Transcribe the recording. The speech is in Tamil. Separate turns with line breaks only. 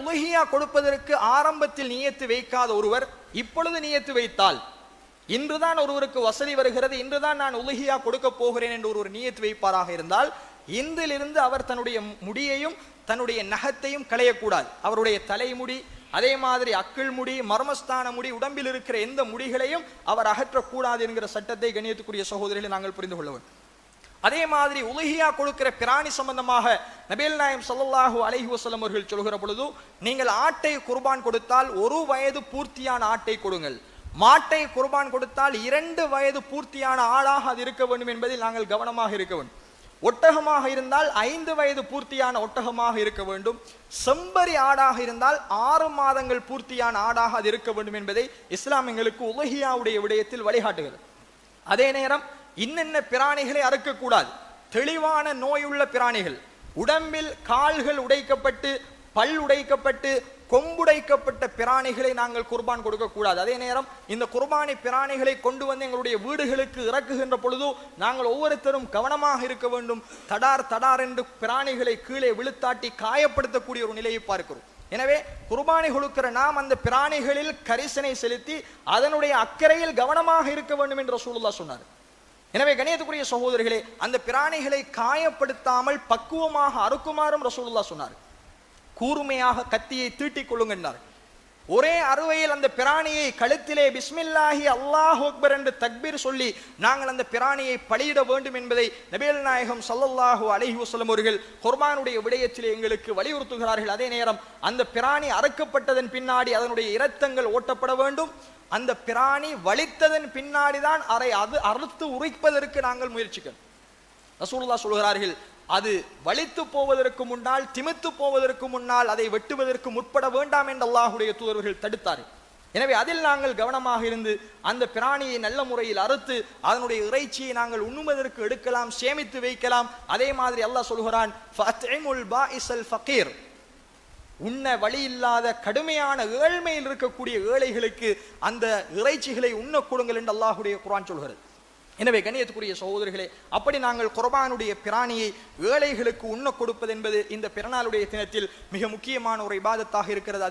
உலகியா கொடுப்பதற்கு ஆரம்பத்தில் நியத்து வைக்காத ஒருவர் இப்பொழுது நியத்து வைத்தால், இன்றுதான் ஒருவருக்கு வசதி வருகிறது, இன்றுதான் நான் உலகியா கொடுக்க போகிறேன் என்று ஒரு நியத்து வைப்பாராக இருந்தால், இன்றிலிருந்து அவர் தன்னுடைய முடியையும் தன்னுடைய நகத்தையும் களையக்கூடாது. அவருடைய தலைமுடி, அதே மாதிரி அக்கிள் முடி, மர்மஸ்தான முடி, உடம்பில் இருக்கிற எந்த முடிகளையும் அவர் அகற்றக்கூடாது என்கிற சட்டத்தை கண்ணியத்துக்குரிய சகோதரிகளை நாங்கள் புரிந்து கொள்ள வேண்டும். அதே மாதிரி உலகியா கொடுக்கிற பிராணி சம்பந்தமாக நபிகள் நாயகம் ஸல்லல்லாஹு அலைஹி வஸல்லம் அவர்கள் சொல்கிற பொழுது, நீங்கள் ஆட்டை குர்பான் கொடுத்தால் 1 வயது பூர்த்தியான ஆட்டை கொடுங்கள், மாட்டை குர்பான் கொடுத்தால் 2 வயது பூர்த்தியான ஆடாக அது இருக்க வேண்டும் என்பதில் நாங்கள் கவனமாக இருக்க வேண்டும். ஒட்டகமாக இருந்தால் 5 வயது பூர்த்தியான ஒட்டகமாக இருக்க வேண்டும். செம்பரி ஆடாக இருந்தால் 6 மாதங்கள் பூர்த்தியான ஆடாக அது இருக்க வேண்டும் என்பதை இஸ்லாம் எங்களுக்கு உலகியாவுடைய விடயத்தில் வழிகாட்டுகிறது. அதே நேரம் இன்னென்ன பிராணிகளை அறுக்கக்கூடாது. தெளிவான நோயுள்ள பிராணிகள், உடம்பில் கால்கள் உடைக்கப்பட்டு பல் உடைக்கப்பட்டு கொம்புடைக்கப்பட்ட பிராணிகளை நாங்கள் குர்பான் கொடுக்க கூடாது. அதே நேரம் இந்த குர்பானி பிராணிகளை கொண்டு வந்து எங்களுடைய வீடுகளுக்கு இறக்குகின்ற பொழுது நாங்கள் ஒவ்வொருத்தரும் கவனமாக இருக்க வேண்டும். தடார் தடார் என்று பிராணிகளை கீழே விழுத்தாட்டி காயப்படுத்தக்கூடிய ஒரு நிலையை பார்க்கிறோம். எனவே குர்பானி கொடுக்கிற நாம் அந்த பிராணிகளில் கரிசனை செலுத்தி அதனுடைய அக்கறையில் கவனமாக இருக்க வேண்டும் என்று ரசூலுல்லாஹ் சொன்னார். எனவே கண்ணியத்துக்குரிய சகோதரர்களே, அந்த பிராணிகளை காயப்படுத்தாமல் பக்குவமாக அறுக்குமாறும் ரசூலுல்லாஹ் சொன்னார். கூர்மையாக கத்தியை தீட்டிக் கொள்ளுங்கள். ஒரே அறுவையில் அந்த பிராணியை கழுத்திலே பிஸ்மில்லாஹி அல்லாஹு அக்பர் என்று தக்பீர் சொல்லி நாங்கள் அந்த பிராணியை பலியிட வேண்டும் என்பதை நபிகள் நாயகம் ஸல்லல்லாஹு அலைஹி வஸல்லம் அவர்கள் குர்பானுடைய விடயத்திலே எங்களுக்கு வலியுறுத்துகிறார்கள். அதே நேரம் அந்த பிராணி அறுக்கப்பட்டதன் பின்னாடி அதனுடைய இரத்தங்கள் ஓட்டப்பட வேண்டும். அந்த பிராணி வலித்ததன் பின்னாடிதான் அது அறுத்து உரிப்பதற்கு நாங்கள் முயற்சிக்கணும். ரசூலுல்லாஹ் சொல்கிறார்கள், அது வலித்து போவதற்கு முன்னால், திமித்து போவதற்கு முன்னால் அதை வெட்டுவதற்கு முற்பட வேண்டாம் என்று அல்லாஹ்வுடைய தூதர்கள் தடுத்தார்கள். எனவே அதில் நாங்கள் கவனமாக இருந்து அந்த பிராணியை நல்ல முறையில் அறுத்து அதனுடைய இறைச்சியை நாங்கள் உண்ணுவதற்கு எடுக்கலாம், சேமித்து வைக்கலாம். அதே மாதிரி அல்லாஹ் சொல்கிறான், ஃபஅத்இமுல் பாஇஸல் ஃபகீர், உண்ண வழி இல்லாத கடுமையான ஏழ்மையில் இருக்கக்கூடிய ஏழைகளுக்கு அந்த இறைச்சிகளை உண்ண கொடுங்கள் என்று அல்லாஹ்வுடைய குர்ஆன் சொல்கிறது. எனவே கண்ணியத்துக்குரிய சகோதரர்களே, அப்படி நாங்கள் குர்பானுடைய பிராணியை ஏழைகளுக்கு உண்ண கொடுப்பது என்பது இந்த பிறநாளுடைய தினத்தில் மிக முக்கியமான ஒரு இபாதத்தாக இருக்கிறது.